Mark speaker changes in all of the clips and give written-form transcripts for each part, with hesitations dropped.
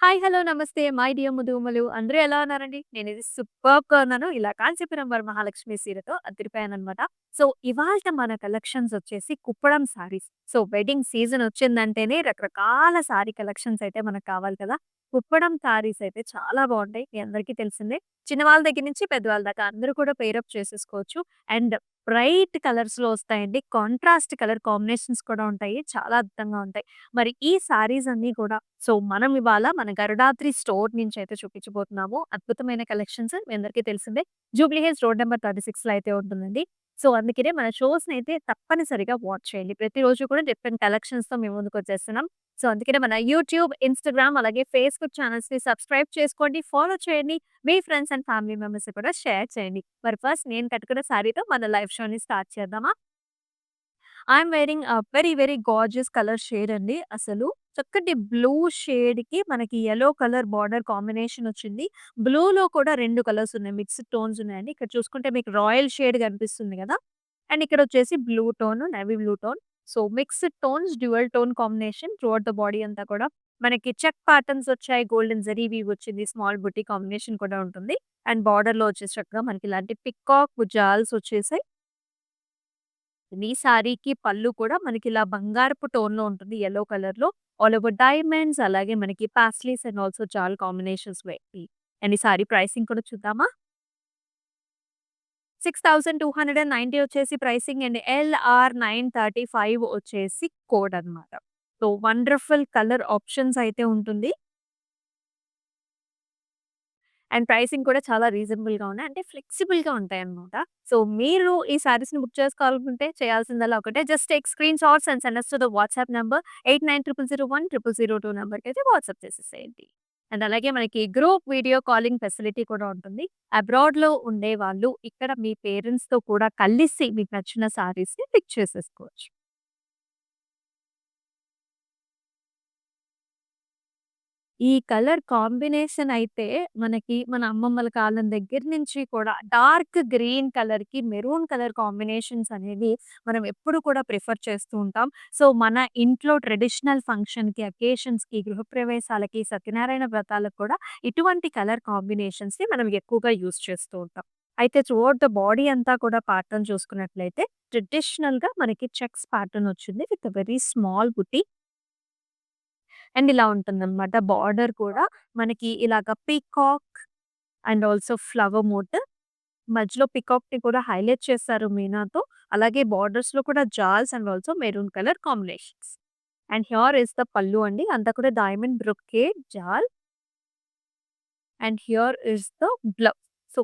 Speaker 1: Hi! Hello! నమస్తే. My dear ముదుగుమ్మలు అందరూ ఎలా ఉన్నారండి? నేనైతే సూపర్బ్‌గా ఉన్నాను. ఇలా కాంచీపురం వరమహాలక్ష్మి సీరతో అదిరిపోయాననమాట. సో, ఇవాల్ట మన కలెక్షన్స్ వచ్చేసి Kuppadam saris. So, wedding season వచ్చిందంటేనే రకరకాల సారీ కలెక్షన్స్ అయితే మనకు కావాలి కదా! కుప్పడం సారీస్ అయితే చాలా బావుంటాయి. మీ అందరికీ తెలిసిందే. చిన్నవాళ్ళ దగ్గర నుంచి పెద్దవాళ్ళ దాకా అందరూ కూడా పెయిరప్ చేసేసుకోవచ్చు. అండ్ బ్రైట్ కలర్స్‌లో వస్తాయండి. కాంట్రాస్ట్ కలర్ కాంబినేషన్స్ కూడా ఉంటాయి. చాలా అద్భుతంగా ఉంటాయి. మరి ఈ సారీస్ అన్నీ కూడా మనం ఇవాళ మన గరుడాద్రి స్టోర్ నుంచయితే చూపించబోతున్నాము. అద్భుతమైన కలెక్షన్స్ మీ అందరికీ తెలిసిందే. జూబ్లీ హిల్స్ రోడ్ నంబర్ 36లో అయితే ఉంటుందండి. అందుకనే మన షోస్‌నైతే తప్పనిసరిగా వాచ్ చేయండి. ప్రతిరోజు కూడా డిఫరెంట్ కలెక్షన్స్‌తో మీ ముందుకొచ్చేస్తున్నాం. అందుకనే మన యూట్యూబ్, ఇన్‌స్టాగ్రామ్ అలాగే ఫేస్‌బుక్ ఛానెల్స్‌ని సబ్స్క్రైబ్ చేసుకోండి, ఫాలో చేయండి. మీ ఫ్రెండ్స్ అండ్ ఫ్యామిలీ మెంబర్స్‌కి కూడా షేర్ చేయండి. మరి ఫస్ట్ నేను కట్టుకున్న సారీతో మన లైవ్ షోని స్టార్ట్ చేద్దామా? I'm wearing very very gorgeous colour shade అండి అసలు. చక్కటి బ్లూ షేడ్‌కి మనకి యెల్లో కలర్ బార్డర్ కాంబినేషన్ వచ్చింది. బ్లూలో కూడా 2 కలర్స్ ఉన్నాయి. మిక్స్డ్ టోన్స్ ఉన్నాయండి. ఇక్కడ చూసుకుంటే మీకు రాయల్ షేడ్ కనిపిస్తుంది గదా! అండ్ ఇక్కడొచ్చేసి blue tone, navy blue tone. Mixed tones, dual tone combination throughout the body అంతా కూడా. మనకి చెక్ ప్యాటర్న్స్ వచ్చాయి. గోల్డెన్ జరీ వీవ్ వచ్చింది. స్మాల్ బుట్టి కాంబినేషన్ కూడా ఉంటుంది. అండ్ బార్డర్‌లో వచ్చేసి చక్కగా మనకి ఇలాంటి పికాక్ జాల్స్ వచ్చేసాయి. ఈ సారీకి పళ్ళు కూడా మనకిలా బంగారపు టోన్‌లో ఉంటుంది. యెల్లో కలర్‌లో. ఆల్ ఓవర్ డైమండ్స్ అలాగే మనకి పాస్లీస్ అండ్ ఆల్సో జాల్ కాంబినేషన్స్ వేయి. అండ్ ఈ సారీ ప్రైసింగ్ కూడా చూద్దామా? 6290 వచ్చేసి ప్రైసింగ్ అండ్ LR935 వచ్చేసి కోడ్ అన్నమాట. వండర్‌ఫుల్ కలర్ ఆప్షన్స్ అయితే ఉంటుంది. అండ్ ప్రైసింగ్ కూడా చాలా రీజనబుల్‌గా ఉన్నాయి. అంటే ఫ్లెక్సిబుల్‌గా ఉంటాయన్నమాట. మీరు ఈ శారీస్‌ని బుక్ చేసుకోవాలనుకుంటే చేయాల్సిందల్లా ఒకటే just take screen shots and send us to the WhatsApp number 8900010002 నంబర్‌కైతే వాట్సాప్ చేసేసేయండి. అండ్ అలాగే మనకి గ్రూప్ వీడియో కాలింగ్ ఫెసిలిటీ కూడా ఉంటుంది. అబ్రాడ్‌లో ఉండేవాళ్ళు ఇక్కడ మీ పేరెంట్స్‌తో కూడా కలిసి మీకు నచ్చిన శారీస్‌ని పిక్ చేసేసుకోవచ్చు. ఈ కలర్ కాంబినేషన్ అయితే మనకి మన అమ్మమ్మల కాలం దగ్గర నుంచి కూడా డార్క్ గ్రీన్ కలర్‌కి మెరూన్ కలర్ కాంబినేషన్స్ అనేవి మనం ఎప్పుడు కూడా ప్రిఫర్ చేస్తూ ఉంటాం. మన ఇంట్లో ట్రెడిషనల్ ఫంక్షన్‌కి, అకేషన్స్‌కి, గృహప్రవేశాలకి, సత్యనారాయణ వ్రతాలకు కూడా ఇటువంటి కలర్ కాంబినేషన్స్‌ని మనం ఎక్కువగా యూజ్ చేస్తూ ఉంటాం. అయితే త్రూఅవుట్ ద బాడీ అంతా కూడా ప్యాటర్న్ చూసుకున్నట్లయితే ట్రెడిషనల్‌గా మనకి చెక్స్ ప్యాటర్న్ వచ్చింది with very small buti. And ఇలా ఉంటుందనమాట. బార్డర్ కూడా మనకి ఇలాగ peacock and also flower motif. మధ్యలో పీకాక్‌ని కూడా హైలైట్ చేశారు మీనాతో. అలాగే బార్డర్స్‌లో కూడా jaals and also maroon colour combinations. And here is the pallu అండి. అంతా కూడా diamond brocade jaal and here is the blouse.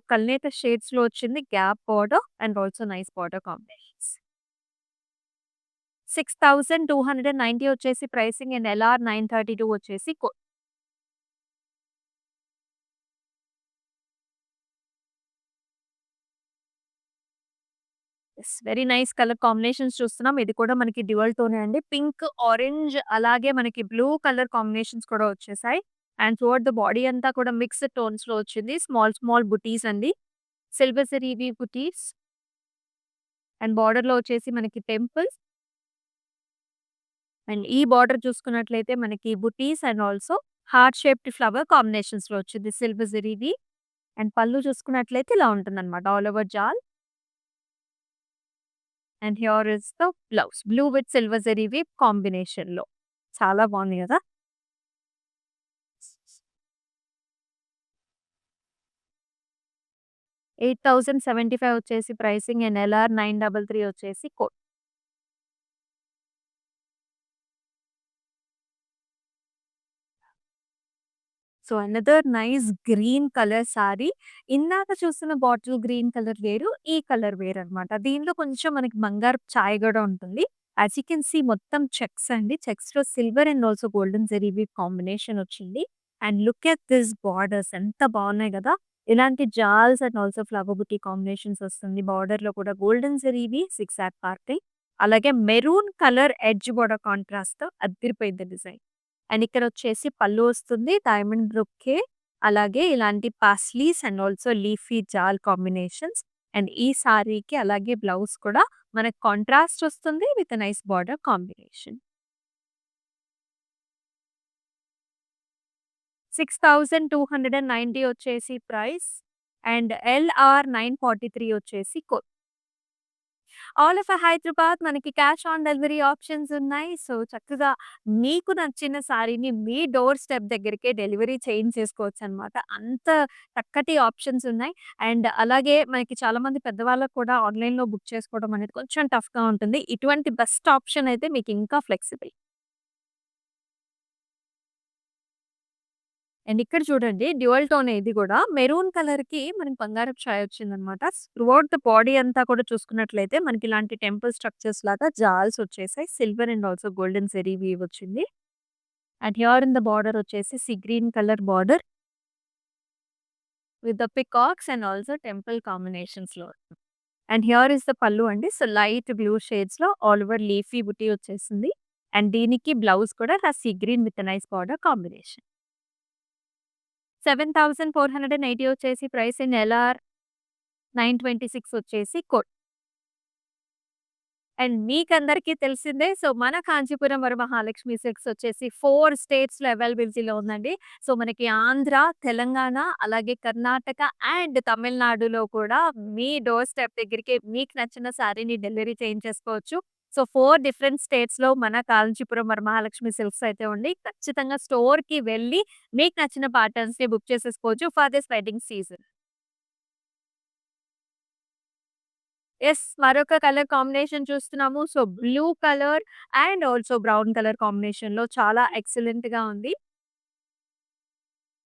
Speaker 1: కల్నేత షేడ్స్‌లో వచ్చింది gap border and also nice border combinations. 6290 వచ్చేసి ప్రైసింగ్ అండ్ ఎల్ఆర్ 932 వచ్చేసి yes. Very nice colour combinations చూస్తున్నాం. ఇది కూడా మనకి డ్యూయల్ టోనే అండి. పింక్, ఆరెంజ్ అలాగే మనకి బ్లూ కలర్ కాంబినేషన్స్ కూడా వచ్చేసాయి. అండ్ త్రూఅవుట్ ద బాడీ అంతా కూడా మిక్స్డ్ టోన్స్‌లో వచ్చింది. స్మాల్ స్మాల్ బుటీస్ అండి. సిల్వర్ జరీవి బుటీస్ అండ్ బార్డర్‌లో వచ్చేసి మనకి టెంపుల్స్ అండ్ ఈ బార్డర్ చూసుకున్నట్లయితే మనకి butis and also heart shaped flower కాంబినేషన్స్‌లో వచ్చింది సిల్వర్ జరీది. అండ్ పళ్ళు చూసుకున్నట్లయితే ఇలా ఉంటుందన్నమాట. All over jaal and here is the blouse. Blue with silver zari weave కాంబినేషన్‌లో. చాలా బాగుంది గదా! 8075 వచ్చేసి ప్రైసింగ్ అండ్ ఎల్ఆర్ 933 వచ్చేసి code. Another nice green colour sorry. ఇందాక చూస్తున్న బాటిల్ గ్రీన్ కలర్ వేరు. ఈ కలర్ వేరనమాట. దీనిలో కొంచెం మనకి బంగారపు ఛాయ గూడా ఉంటుంది. యాస్ యూ కెన్ సీ మొత్తం చెక్స్ అండి. చెక్స్‌లో silver and also golden zari weave combination వచ్చింది. And look at this borders ఎంత బాగున్నాయి గదా! ఇలాంటి jaals and also flower buti combinations వస్తుంది. బార్డర్‌లో కూడా గోల్డెన్ జరీవి సిగ్‌జాగ్ పార్టింగ్. అలాగే మెరూన్ కలర్ ఎడ్జ్ బోర్డర్ కాంట్రాస్ట్‌తో అద్దిరిపోయింది డిజైన్. అండ్ ఇక్కడొచ్చేసి పళ్ళు వస్తుంది. డైమండ్ బ్రొకే అలాగే ఇలాంటి paisleys and also leafy jaal combinations. And ఈ సారీకి అలాగే బ్లౌజ్ కూడా మనకు కాంట్రాస్ట్ వస్తుంది విత్ నైస్ బార్డర్ కాంబినేషన్. 6290 వచ్చేసి ప్రైస్. అండ్ ఎల్ఆర్ 943 వచ్చేసి ఆల్ ఓవర్ హైదరాబాద్ మనకి క్యాష్ ఆన్ డెలివరీ ఆప్షన్స్ ఉన్నాయి. సో, చక్కగా మీకు నచ్చిన సారీని మీ డోర్ స్టెప్ దగ్గరికే డెలివరీ చేయించేసుకోవచ్చనమాట. అంత చక్కటి ఆప్షన్స్ ఉన్నాయి. అండ్ అలాగే మనకి చాలామంది పెద్దవాళ్ళకి కూడా ఆన్‌లైన్‌లో బుక్ చేసుకోవడం అనేది కొంచెం టఫ్‌గా ఉంటుంది. ఇటువంటి బెస్ట్ ఆప్షన్ అయితే మీకు ఇంకా ఫ్లెక్సిబుల్. అండ్ ఇక్కడ చూడండి డ్యూయల్ టోనే ఇది గూడా. మెరూన్ కలర్‌కి మనకి బంగారపు ఛాయ వచ్చిందనమాట. త్రూఔట్ ద బాడీ అంతా కూడా చూసుకున్నట్లయితే మనకి ఇలాంటి టెంపుల్ స్ట్రక్చర్స్ లాగా జాల్స్ వచ్చేసాయి. Silver and also golden zari weave వచ్చింది. And here in the border వచ్చేసి sea green colour border with the peacocks and also temple కాంబినేషన్స్‌లో. And here is the pallu అండి. సో, లైట్ బ్లూ షేడ్స్‌లో ఆల్ ఓవర్ లీఫీ బుటీ వచ్చేసింది. And దీనికి blouse కూడా sea green with nice border combination. 7480 వచ్చేసి price in LR 926 వచ్చేసి coat. And మీకందరికీ తెలిసిందే. సో, మన కాంచీపురం వరమహాలక్ష్మి సిల్క్స్ వచ్చేసి 4 స్టేట్స్‌లో అవైలబిలిటీలో ఉందండి. సో, మనకి ఆంధ్ర, తెలంగాణ, అలాగే కర్ణాటక అండ్ తమిళనాడులో కూడా మీ డోర్ స్టెప్ దగ్గరికి మీకు నచ్చిన సారీని డెలివరీ చేయించేసుకోవచ్చు. సో, 4 డిఫరెంట్ స్టేట్స్‌లో మన కాంచీపురం వరమహాలక్ష్మి సిల్క్స్ అయితే ఉంది. ఖచ్చితంగా స్టోర్‌కి వెళ్ళి మీకు నచ్చిన ప్యాటర్న్స్‌ని బుక్ చేసేసుకోవచ్చు for this wedding season. Yes. మరొక కలర్ కాంబినేషన్ చూస్తున్నాము. So, blue colour and also brown colour కాంబినేషన్‌లో చాలా ఎక్సలెంట్‌గా ఉంది.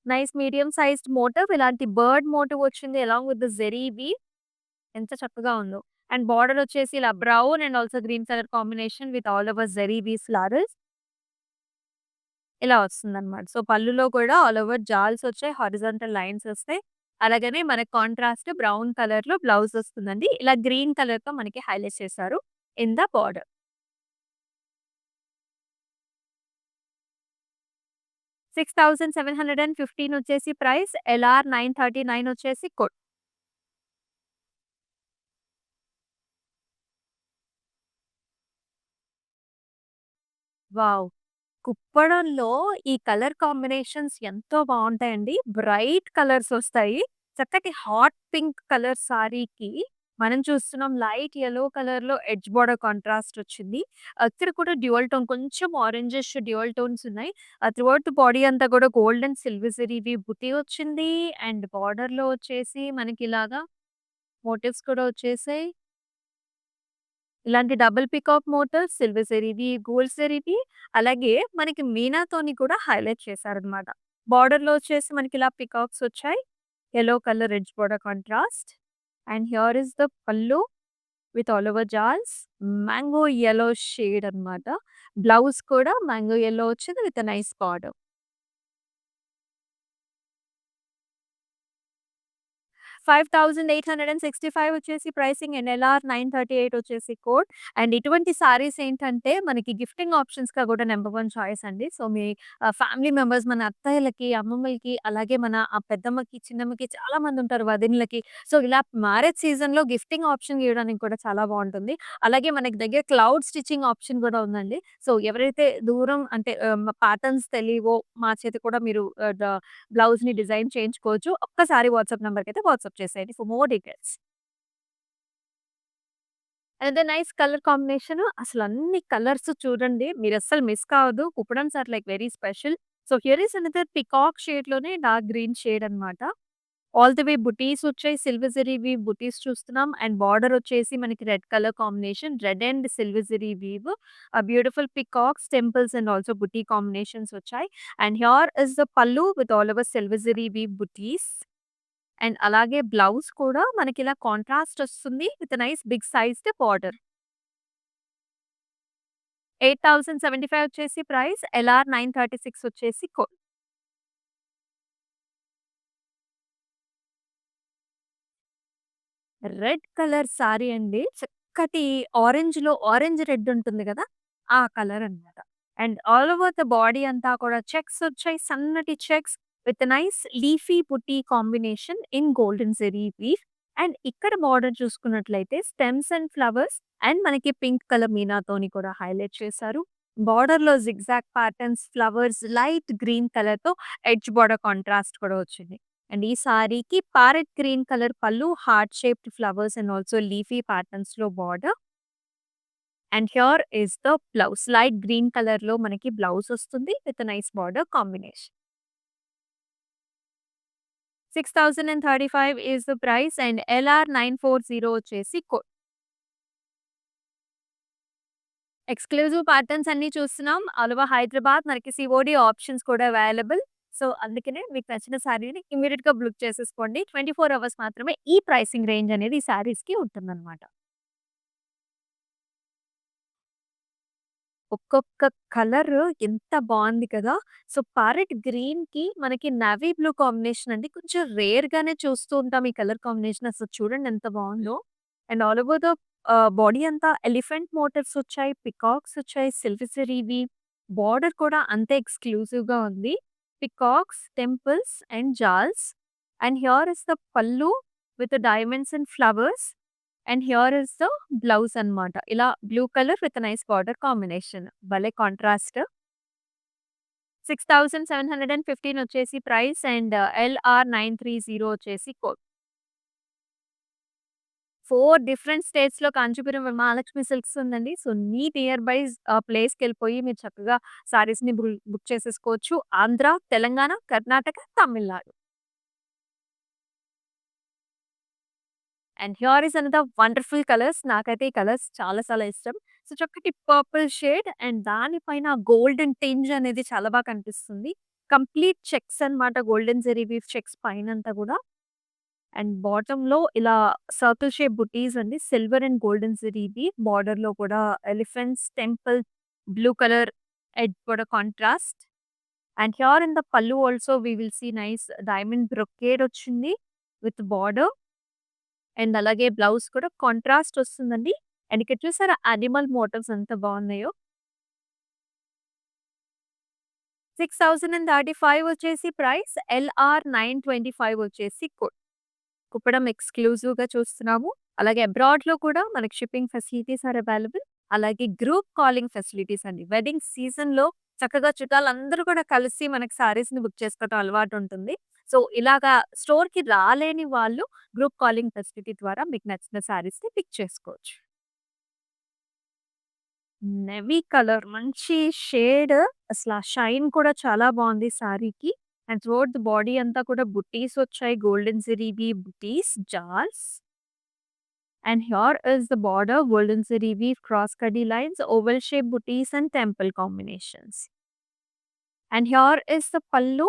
Speaker 1: నైస్ మీడియం సైజ్డ్ మోటివ్ ఇలాంటి బర్డ్ మోటివ్ వచ్చింది along with the zari weave. ఎంత చక్కగా ఉందో. అండ్ బార్డర్ వచ్చేసి ఇలా brown and also green colour combination with all over zari weave flowers ఇలా వస్తుందన్నమాట. సో, పళ్ళులో కూడా ఆల్ ఓవర్ జాల్స్ వచ్చాయి. హారిజాంటల్ లైన్స్ వస్తాయి. అలాగనే మనకి కాంట్రాస్ట్ బ్రౌన్ కలర్‌లో బ్లౌజ్ వస్తుందండి. ఇలా గ్రీన్ కలర్‌తో మనకి హైలైట్ చేశారు ఇన్ ద బార్డర్. 6715 వచ్చేసి ప్రైస్. ఎల్ఆర్ 939 వచ్చేసి కోడ్. వావ్! కుప్పడంలో ఈ కలర్ కాంబినేషన్స్ ఎంతో బావుంటాయండి. బ్రైట్ కలర్స్ ఒస్తాయి. చక్కటి హాట్ పింక్ కలర్ సారీకి మనం చూస్తున్నాం లైట్ యెల్లో కలర్‌లో ఎడ్జ్ బోర్డర్ కాంట్రాస్ట్ వచ్చింది. ఇక్కడ కూడా డ్యూయల్ టోన్ కొంచెం ఆరెంజిష్ డ్యూయల్ టోన్స్ ఉన్నాయి. త్రూఔట్ బాడీ అంతా కూడా గోల్డ్ అండ్ సిల్వర్ జరీవి బుటీ వచ్చింది. అండ్ బార్డర్‌లో వచ్చేసి మనకిలాగా మోటివ్స్ కూడా వచ్చేసాయి. ఇలాంటి డబుల్ పీకాక్ మోటివ్స్, సిల్వర్ జరీవి, గోల్డ్ జరీవి అలాగే మనకి మీనాతోని కూడా హైలైట్ చేశారనమాట. బార్డర్‌లో వచ్చేసి మనకిలా పీకాక్స్ వచ్చాయి. Yellow colour edge border contrast. And here is the pallu with all over jaals. Mango yellow shade అనమాట. బ్లౌజ్ కూడా మ్యాంగో యెల్లో వచ్చింది విత్ ఎ నైస్ బార్డర్. 5865 వచ్చేసి ప్రైసింగ్ ఎన్ఎల్ఆర్ 938 వచ్చేసి కోడ్. అండ్ ఇటువంటి సారీస్ ఏంటంటే మనకి గిఫ్టింగ్ ఆప్షన్స్‌గా కూడా నంబర్ 1 చాయిస్ అండి. సో, మీ ఫ్యామిలీ మెంబర్స్ మన అత్తయ్యలకి, అమ్మమ్మలకి అలాగే మన పెద్దమ్మకి, చిన్నమ్మకి చాలా మంది ఉంటారు వదినలకి. సో, ఇలా మ్యారేజ్ సీజన్‌లో గిఫ్టింగ్ ఆప్షన్ ఇవ్వడానికి కూడా చాలా బావుంటుంది. అలాగే మనకి దగ్గర క్లౌడ్ స్టిచింగ్ ఆప్షన్ కూడా ఉందండి. సో, ఎవరైతే దూరం అంటే ప్యాటర్న్స్ తెలీవో మా చేత కూడా మీరు బ్లౌజ్‌ని డిజైన్ చేయించుకోవచ్చు. ఒక్కసారి వాట్సాప్ నంబర్‌కైతే వాట్సాప్ చేసేయండి for more details. Another nice colour combination అసలన్ని కలర్స్ చూడండి. మీరస్సలు మిస్ కావద్దు. Kuppadams are like very special. So, here is another peacock షేడ్‌లోనే డార్క్ గ్రీన్ షేడ్ అన్నమాట. ఆల్ ది వే బుటీస్ వచ్చాయి. సిల్వర్ జరీ వీవ్ బుటీస్ చూస్తున్నాం. అండ్ బార్డర్ వచ్చేసి మనకి red colour combination. Red and silver zari weave. Beautiful peacocks, temples and also buti combinations వచ్చాయి. And here is the pallu with all over silver zari weave butis. అండ్ అలాగే blouse కూడా మనకిలా కాంట్రాస్ట్ వస్తుంది with nice big sized border. 8075 వచ్చేసి price. LR 936 వచ్చేసి red colour sorry అండి. చక్కటి ఆరెంజ్‌లో ఆరెంజ్ రెడ్ ఉంటుంది గదా! ఆ కలర్ అన్నమాట. And all over the body అంతా కూడా చెక్స్ వచ్చాయి. సన్నటి checks with nice leafy buti combination in golden zari weave. And ఇక్కడ బార్డర్ చూసుకున్నట్లయితే స్టెమ్స్ అండ్ ఫ్లవర్స్ అండ్ మనకి పింక్ కలర్ మీనాతోని కూడా హైలైట్ చేశారు. బోర్డర్‌లో zigzag patterns, flowers, light green కలర్‌తో ఎడ్జ్ బోర్డర్ కాంట్రాస్ట్ కూడా వచ్చింది. అండ్ ఈ సారీకి parrot green colour pallu, heart shaped flowers and also leafy ప్యాటర్న్స్‌లో border. And here is the blouse. Light green కలర్‌లో మనకి బ్లౌజ్ వస్తుంది with nice border combination. 6035 is the price and LR 940 వచ్చేసి code. Exclusive patterns అన్నీ చూస్తున్నాం. All over Hyderabad మనకి COD options కూడా available. So, అందుకనే మీకు నచ్చిన శారీని ఇమ్మీడియేట్‌గా బుక్ చేసేసుకోండి. 24 అవర్స్ మాత్రమే ఈ ప్రైసింగ్ రేంజ్ అనేది ఈ శారీస్‌కి ఉంటుందన్నమాట. ఒక్కొక్క కలర్ ఎంత బావుంది కదా! సో, ప్యారెట్ గ్రీన్‌కి మనకి నేవీ బ్లూ కాంబినేషన్ అండి. కొంచెం రేర్‌గానే చూస్తూ ఉంటాం ఈ కలర్ కాంబినేషన్. అసలు చూడండి ఎంత బావుందో. And all over the body అంతా ఎలిఫెంట్ మోటివ్స్ వచ్చాయి, పికాక్స్ వచ్చాయి, సిల్వర్ జరీవి. బోర్డర్ కూడా అంతే ఎక్స్‌క్లూజివ్‌గా ఉంది. Peacocks, temples and jaals. And here is the pallu with diamonds and flowers. And here is the blouse అన్నమాట. ఇలా blue colour with nice border combination. భలే కాంట్రాస్ట్. 6715 వచ్చేసి ప్రైస్ అండ్ ఎల్ఆర్ 930 వచ్చేసి కోడ్. 4 డిఫరెంట్ స్టేట్స్‌లో కాంచీపురం మహాలక్ష్మి సిల్క్స్ ఉందండి. సో, మీ నియర్ బై ప్లేస్‌కెళ్ళిపోయి మీరు చక్కగా సారీస్‌ని బుక్ చేసేసుకోవచ్చు. Andhra, Telangana, Karnataka, Tamil Nadu. And here is another wonderful colours. నాకైతే ఈ కలర్స్ చాలా చాలా ఇష్టం. సో, చక్కటి పర్పుల్ షేడ్ అండ్ దానిపైన గోల్డెన్ టింజ్ అనేది చాలా బాగా కనిపిస్తుంది. కంప్లీట్ చెక్స్ అన్నమాట. గోల్డెన్ జరీ వీవ్ చెక్స్ పైనంతా గూడా. అండ్ బాటమ్‌లో ఇలా సర్కిల్ షేప్ బుటీస్ అండి. సిల్వర్ అండ్ గోల్డెన్ జరీది. బార్డర్‌లో కూడా elephants, temple, blue colour edge కూడా contrast. And here in the pallu also we will see nice diamond brocade వచ్చింది విత్ బార్డర్. అండ్ అలాగే బ్లౌజ్ కూడా కాంట్రాస్ట్ వస్తుందండి. అండ్ ఇక్కడ చూసారా యానిమల్ మోటివ్స్ ఎంత బాగున్నాయో. 6035 వచ్చేసి ప్రైస్. ఎల్ఆర్ 925 వచ్చేసి కోడ్. కుప్పడం ఎక్స్‌క్లూజివ్‌గా చూస్తున్నాము. అలాగే అబ్రాడ్‌లో కూడా మనకి షిప్పింగ్ ఫెసిలిటీస్ ఆర్ అవైలబుల్. అలాగే గ్రూప్ కాలింగ్ ఫెసిలిటీస్ అండి. వెడ్డింగ్ సీజన్‌లో చక్కగా చుట్టాలందరూ కూడా కలిసి మనకి సారీస్‌ని బుక్ చేసుకోవడం అలవాటుంటుంది. సో, ఇలాగా స్టోర్‌కి రాలేని వాళ్ళు గ్రూప్ కాలింగ్ ఫెసిలిటీ ద్వారా మీకు నచ్చిన సారీస్‌ని పిక్ చేసుకోవచ్చు. నెవీ కలర్ మంచి షేడ్ అసల షైన్ కూడా చాలా బావుంది సారీకి. అండ్ త్రూఅవుట్ ది బాడీ అంతా కూడా బుట్టీస్ వచ్చాయి. Golden జరీవి buttis, జాల్స్. And here is the border, golden zari weave, cross cutty lines, oval shape booties and temple combinations. And here is the pallu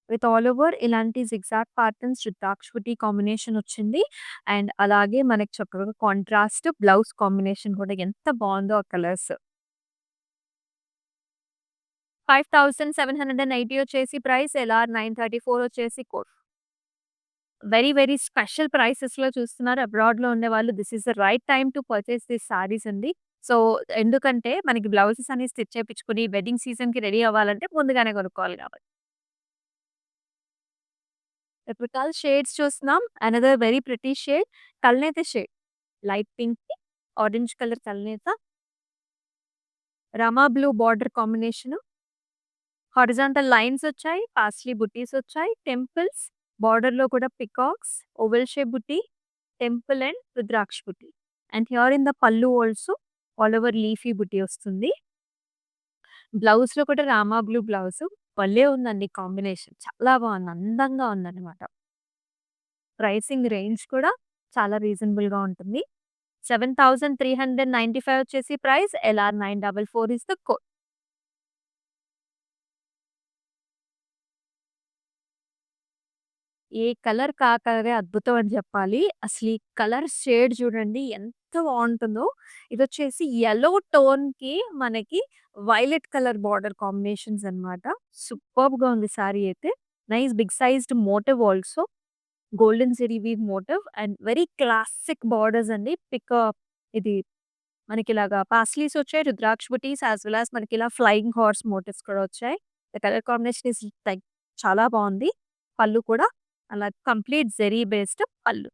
Speaker 1: with all over ఇలాంటి zigzag patterns రుద్రాక్ష బుట్టి combination వచ్చింది. And అలాగే మనకి చక్కగా contrast blouse combination కూడా ఎంత బావుందో ఆ కలర్స్. 5780 వచ్చేసి ప్రైస్. ఎల్ఆర్ 934 వచ్చేసి కోడ్. వెరీ, వెరీ స్పెషల్ ప్రైసెస్‌లో చూస్తున్నారు అబ్రాడ్‌లో ఉండేవాళ్ళు. This is the right time to purchase these sarees అండి. సో, ఎందుకంటే మనకి బ్లౌజెస్ అన్ని స్టిచ్ చేపించుకొని వెడ్డింగ్ సీజన్‌కి రెడీ అవ్వాలంటే ముందుగానే కొనుక్కోవాలి కాబట్టి. రకరకాల షేడ్స్ చూస్తున్నాం. Another very pretty shade kalneta shade. Light పింక్‌కి orange colour kalneta. Rama blue border combination. Horizontal lines వచ్చాయి. పాస్లీ బుట్టీస్ వచ్చాయి. టెంపుల్స్, బార్డర్‌లో కూడా peacocks, oval shape buti, temple and రుద్రాక్ష బుట్టి. And here in the pallu also all over leafy బుట్టి వస్తుంది. బ్లౌజ్‌లో కూడా రామా బ్లూ బ్లౌజు. భలే ఉందండి కాంబినేషన్. చాలా బావుంది. అందంగా ఉందన్నమాట. ప్రైసింగ్ రేంజ్ కూడా చాలా రీజనబుల్‌గా ఉంటుంది. 7395 వచ్చేసి price. LR 944 is the code. ఏ కలర్‌కి ఆ కలరే అద్భుతం అని చెప్పాలి. అసలు ఈ కలర్ షేడ్ చూడండి ఎంత బావుంటుందో. ఇదొచ్చేసి యెల్లో టోన్‌కి మనకి వైలెట్ కలర్ బార్డర్ కాంబినేషన్స్ అన్నమాట. సూపర్బ్‌గా ఉంది సారీ అయితే. Nice big sized motif also. Golden zari weave motif and very classic borders అండి. ఇది మనకిలాగా పాస్లీస్ వచ్చాయి. Rudraksha butis as well as మనకిలా ఫ్లయింగ్ హార్స్ మోటివ్స్ కూడా వచ్చాయి. The colour combination is like చాలా బావుంది. పళ్ళు కూడా అలా complete zari based pallu.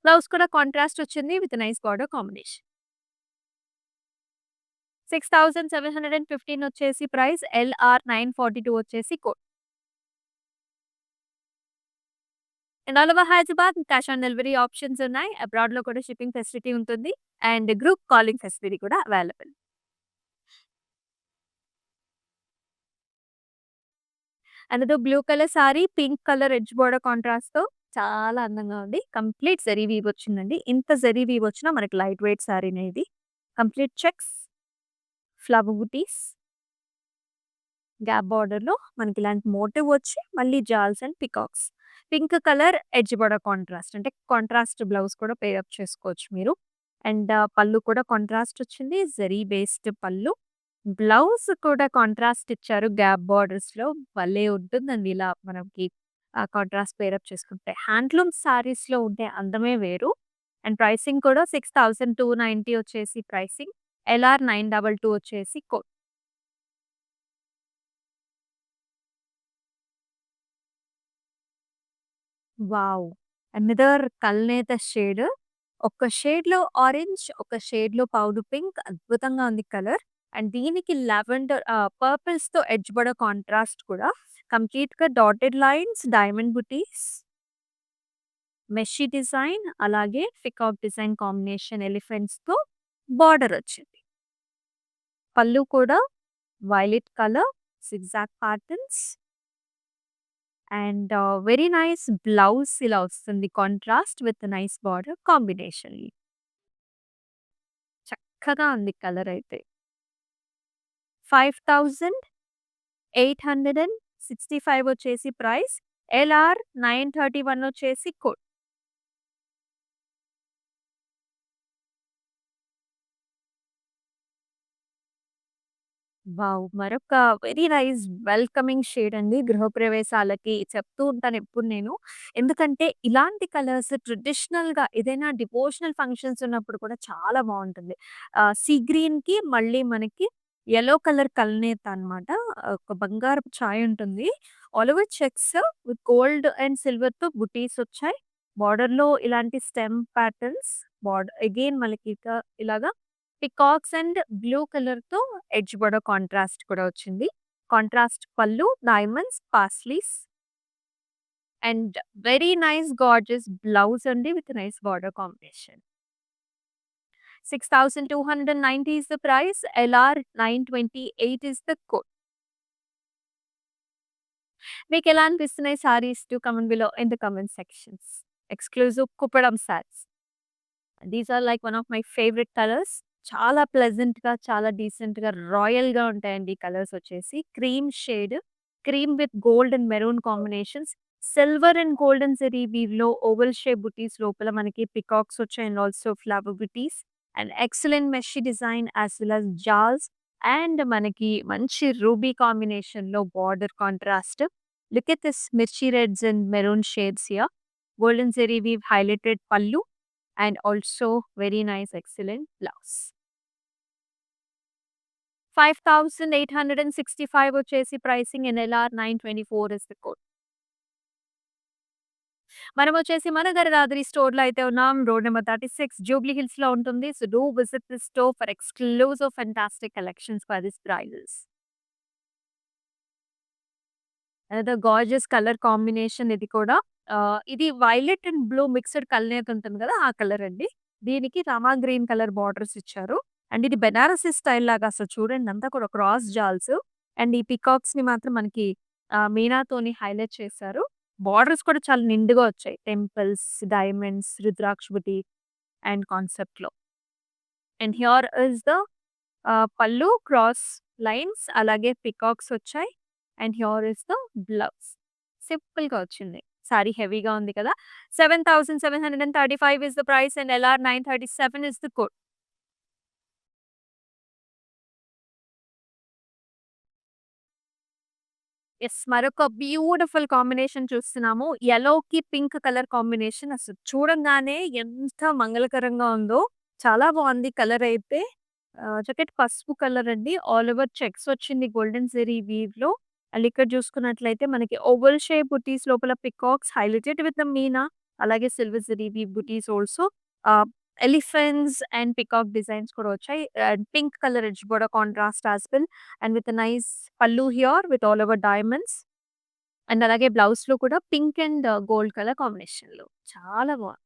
Speaker 1: Blouse కూడా కాంట్రాస్ట్ వచ్చింది విత్ నైస్ బార్డర్ కాంబినేషన్. 6715 వచ్చేసి ప్రైస్. ఎల్ఆర్ 942 వచ్చేసి code. And all over Hyderabad cash on delivery options ఉన్నాయి. అబ్రాడ్‌లో కూడా షిప్పింగ్ ఫెసిలిటీ ఉంటుంది. అండ్ గ్రూప్ కాలింగ్ ఫెసిలిటీ కూడా available. Another blue colour saree, pink colour edge border కాంట్రాస్ట్‌తో చాలా అందంగా ఉంది. కంప్లీట్ జరీ వీవ్ వచ్చిందండి. ఇంత జరీ వీవ్ వచ్చినా మనకి లైట్ వెయిట్ సారీనే ఇది. Complete checks, flower butis, gap బోర్డర్‌లో మనకి ఇలాంటి మోటివ్ వచ్చి మళ్ళీ jaals and peacocks. Pink colour edge border contrast అంటే కాంట్రాస్ట్ బ్లౌజ్ కూడా పేర్ అప్ చేసుకోవచ్చు మీరు. అండ్ పళ్ళు కూడా కాంట్రాస్ట్ వచ్చింది. జరీ బేస్డ్ పళ్ళు. బ్లౌజ్ కూడా కాంట్రాస్ట్ ఇచ్చారు గ్యాప్ బోర్డర్స్‌లో. భలే ఉంటుందండి ఇలా మనకి కాంట్రాస్ట్ పేర్ అప్ చేసుకుంటే. హ్యాండ్లూమ్ సారీస్‌లో ఉండే అందమే వేరు. అండ్ ప్రైసింగ్ కూడా 6290 వచ్చేసి ప్రైసింగ్. ఎల్ఆర్ 922 వచ్చేసి code. Wow! Another kalneta shade. ఒక షేడ్‌లో ఆరెంజ్, ఒక షేడ్‌లో పౌడర్ పింక్ అద్భుతంగా ఉంది కలర్. అండ్ దీనికి లావెండర్ పర్పుల్స్‌తో ఎడ్జ్ బోర్డర్ కాంట్రాస్ట్ కూడా. కంప్లీట్‌గా dotted lines, diamond butis, meshy design అలాగే పికాక్ డిజైన్ కాంబినేషన్ ఎలిఫెంట్స్‌తో బార్డర్ వచ్చింది. పళ్ళు కూడా violet colour, zigzag patterns and very nice blouse ఇలా వస్తుంది contrast with nice border combination. చక్కగా ఉంది కలర్ అయితే. 5865 వచ్చేసి ప్రైస్. ఎల్ఆర్ 931 వచ్చేసి కోడ్. వావ్! మరొక వెరీ నైస్ వెల్కమింగ్ షేడ్ అండి. గృహప్రవేశాలకి చెప్తూ ఉంటాను ఎప్పుడు నేను. ఎందుకంటే ఇలాంటి కలర్స్ ట్రెడిషనల్‌గా ఏదైనా డివోషనల్ ఫంక్షన్స్ ఉన్నప్పుడు కూడా చాలా బావుంటుంది. సీ గ్రీన్‌కి మళ్ళీ మనకి యెల్లో కలర్ కల్నేత అనమాట. ఒక బంగారపు ఛాయ ఉంటుంది. All over checks with gold and సిల్వర్‌తో బుటీస్ వచ్చాయి. బోర్డర్‌లో ఇలాంటి స్టెమ్ ప్యాటర్న్స్ అగైన్ మనకి ఇలాగా పికాక్స్ అండ్ బ్లూ కలర్‌తో ఎడ్జ్ బోర్డర్ కాంట్రాస్ట్ కూడా వచ్చింది. Contrast pallu, diamonds, paisleys and very nice gorgeous blouse అండి with nice border combination. 6290 is the price. LR 928 is the code. మీకెలా అనిపిస్తున్నాయి sarees? Do comment below in the comment sections. Exclusive Kuppadam sarees. These are like one of my favourite colours. చాలా ప్లెజెంట్‌గా, చాలా డీసెంట్‌గా, రాయల్‌గా ఉంటాయండి ఈ కలర్స్ వచ్చేసి. Cream shade, cream with gold and maroon combinations. Silver and golden zari వీవ్‌లో ఓవెల్ షేప్ బుటీస్ లోపల మనకి పికాక్స్ వచ్చాయి and also flower butis and excellent meshy design as well as jaals and మనకి మంచి రూబీ కాంబినేషన్‌లో border contrast. Look at this mirchi reds and maroon shades here. Golden zari weave highlighted pallu and also very nice excellent blouse. 5865 వచ్చేసి pricing and LR 924 is the code. మనం వచ్చేసి మన గరదాద్రి స్టోర్‌లో అయితే ఉన్నాం. రోడ్ నంబర్ 36 జూబ్లీ హిల్స్‌లో ఉంటుంది. So do visit this store for exclusive fantastic collections for this prizes. Another gorgeous colour combination ఇది కూడా. ఇది వైలెట్ అండ్ బ్లూ మిక్స్డ్ కల్నేత ఉంటుంది కదా! ఆ కలర్ అండి. దీనికి రామా గ్రీన్ కలర్ బార్డర్స్ ఇచ్చారు. అండ్ ఇది బెనారసి స్టైల్ లాగా అసలు చూడండి అంతా కూడా క్రాస్ జాల్స్. అండ్ ఈ పీకాక్స్‌ని మాత్రం మనకి మీనాతోని హైలైట్ చేశారు. బార్డర్స్ కూడా చాలా నిండుగా వచ్చాయి. Temples, diamonds, rudraksha buti and కాన్సెప్ట్‌లో. అండ్ హియర్ ఈస్ ద పల్లు క్రాస్ లైన్స్ అలాగే పీకాక్స్ వచ్చాయి. And here is the blouse. సింపుల్‌గా వచ్చింది. సారీ హెవీగా ఉంది కదా! 7735 is the price and LR 937 is the code. Yes. మరొక బ్యూటిఫుల్ కాంబినేషన్ చూస్తున్నాము. యెల్లోకి పింక్ కలర్ కాంబినేషన్ అసలు చూడంగానే ఎంత మంగళకరంగా ఉందో. చాలా బావుంది కలర్ అయితే. చక్కటి పసుపు కలర్ అండి. ఆల్ ఓవర్ చెక్స్ వచ్చింది గోల్డెన్ జరీ వీవ్‌లో. అండ్ ఇక్కడ చూసుకున్నట్లయితే మనకి ఓవల్ షేప్ బుటీస్ లోపల peacocks highlighted with the meena. అలాగే silver zari weave butis also. Ah, elephants and peacock designs కూడా వచ్చాయి. Pink colour edge border contrast as well and with nice pallu here with all over diamonds. And అలాగే బ్లౌజ్‌లో కూడా పింక్ అండ్ గోల్డ్ కలర్ కాంబినేషన్‌లో చాలా బావుంది.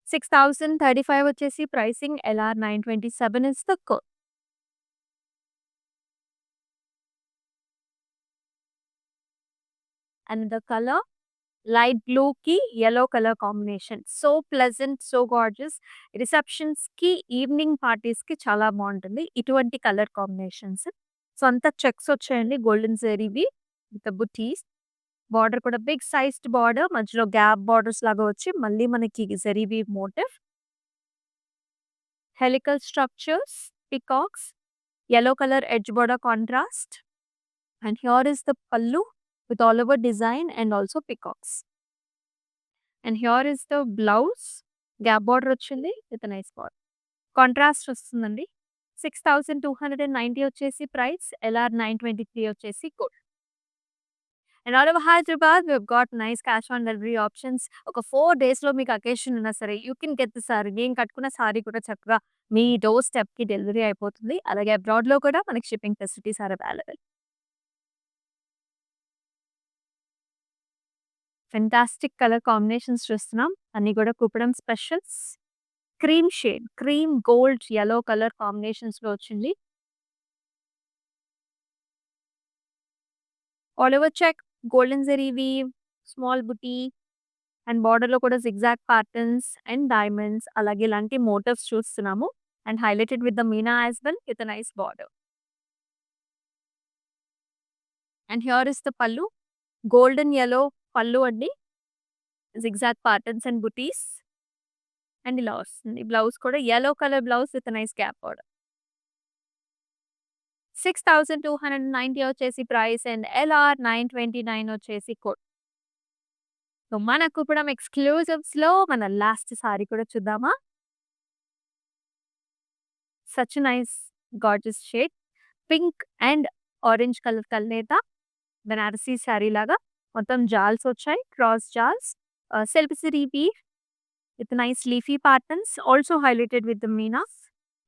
Speaker 1: 6035 వచ్చేసి pricing. LR 927 is the code. And the colour light బ్లూకి yellow colour combination. So pleasant, so gorgeous. రిసెప్షన్స్‌కి, evening పార్టీస్‌కి చాలా బావుంటుంది ఇటువంటి కలర్ కాంబినేషన్స్. సో అంతా చెక్స్ వచ్చాయండి గోల్డెన్ జరీవి విత్ బుటీస్. బార్డర్ కూడా బిగ్ సైజ్డ్ బార్డర్, మధ్యలో గ్యాప్ బార్డర్స్ లాగా వచ్చి మళ్ళీ మనకి జరీవి motif. Helical structures, peacocks, yellow color edge border contrast, and here is the pallu with all over design and also peacocks. And here is the blouse, gap border వచ్చింది with a nice border. Contrast వస్తుందండి. 6290 వచ్చేసి price. LR 923 వచ్చేసి code. And all over Hyderabad we've got nice cash on delivery options. ఒక 4 డేస్‌లో మీకు occasion ఉన్నా సరే you can get the sorry. నేను కట్టుకున్న సారీ కూడా చక్కగా మీ డోర్ స్టెప్‌కి డెలివరీ అయిపోతుంది. అలాగే అబ్రాడ్‌లో కూడా మనకి shipping facilities are available. Fantastic colour combinations చూస్తున్నాం. అన్నీ కూడా Kuppadam specials. Cream shade, cream gold yellow colour కాంబినేషన్స్‌లో వచ్చింది. All over check, golden zari weave, small buti and బార్డర్‌లో కూడా జిగ్‌జాగ్ ప్యాటర్న్స్ అండ్ డైమండ్స్ అలాగే ఇలాంటి మోటివ్స్ చూస్తున్నాము. And highlighted with the meena as well with a nice border. And here is the pallu. Golden yellow pallu అండి. Zigzag patterns and butis. And ఇలా వస్తుంది. Blouse కూడా yellow colour blouse with nice gap border. 6290 వచ్చేసి price and LR 929 వచ్చేసి code. So మన కుప్పడం ఎక్స్‌క్లూజివ్స్‌లో మన last saree కూడా చూద్దామా? Such nice gorgeous shade. Pink and orange colour kalneta Banarasi saree లాగా మొత్తం జాల్స్ వచ్చాయి. Cross jaals. Silk zari weave with nice leafy patterns also highlighted with the meenas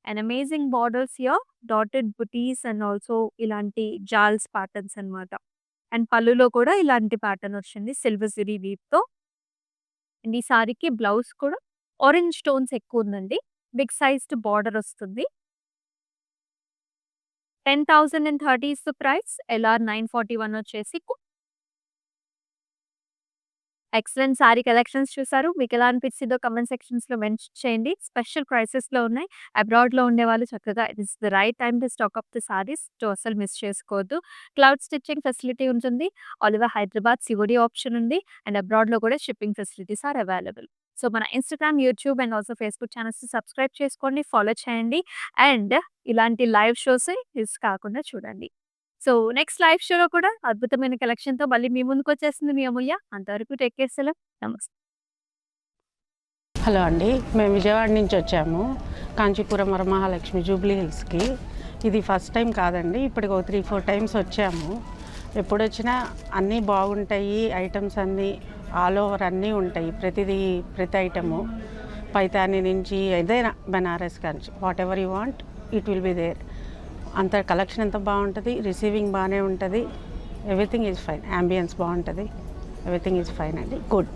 Speaker 1: and amazing borders here, dotted booties and also ilanti jals patterns అన్నమాట. And పళ్ళులో కూడా ఇలాంటి pattern వచ్చింది silver zari weave తో. And ఈ సారీకి బ్లౌజ్ కూడా ఆరెంజ్ టోన్స్ ఎక్కువ ఉందండి. బిగ్ సైజ్డ్ బార్డర్ వస్తుంది. 10,030 is the price. LR 941 వచ్చేసి ఎక్సలెంట్ సారీ కలెక్షన్స్ చూసారు. మీకు ఎలా అనిపించిందో కామెంట్ సెక్షన్స్‌లో మెన్షన్ చేయండి. స్పెషల్ ప్రైసెస్‌లో ఉన్నాయి. అబ్రాడ్‌లో ఉండేవాళ్ళు చక్కగా it is the right time to stock up the sarees. So అస్సలు మిస్ చేసుకోవద్దు. క్లౌడ్ స్టిచ్చింగ్ ఫెసిలిటీ ఉంటుంది. All over Hyderabad COD option ఉంది. అండ్ అబ్రాడ్‌లో కూడా shipping facilities are available. So మన Instagram, YouTube and also Facebook ఛానెల్స్‌ని సబ్స్క్రైబ్ చేసుకోండి. ఫాలో చేయండి. అండ్ ఇలాంటి లైవ్ షోస్ మిస్ కాకుండా చూడండి. సో నెక్స్ట్ లైవ్ షోలో కూడా అద్భుతమైన కలెక్షన్‌తో మళ్ళీ మీ ముందుకొచ్చేస్తుంది మీ అమూల్య. అంతవరకు టేక్ కేర్ సెలవు. నమస్తే.
Speaker 2: హలో అండి, మేము విజయవాడ నుంచి వచ్చాము కాంచీపురం వరమహాలక్ష్మి జూబ్లీ హిల్స్కి. ఇది ఫస్ట్ టైం కాదండి, ఇప్పటికి ఒక 3-4 టైమ్స్ వచ్చాము. ఎప్పుడు వచ్చినా అన్నీ బాగుంటాయి. ఐటమ్స్ అన్నీ ఆల్ ఓవర్ అన్నీ ఉంటాయి. ప్రతి ఐటము పైతాని నుంచి ఏదైనా Banaras Kanchi whatever you want it will be there. అంత కలెక్షన్ ఎంత బాగుంటుంది, రిసీవింగ్ బాగానే ఉంటుంది. Everything is fine. యాంబియన్స్ బాగుంటుంది. ఎవ్రీథింగ్ ఈజ్ ఫైన్ అండి. గుడ్.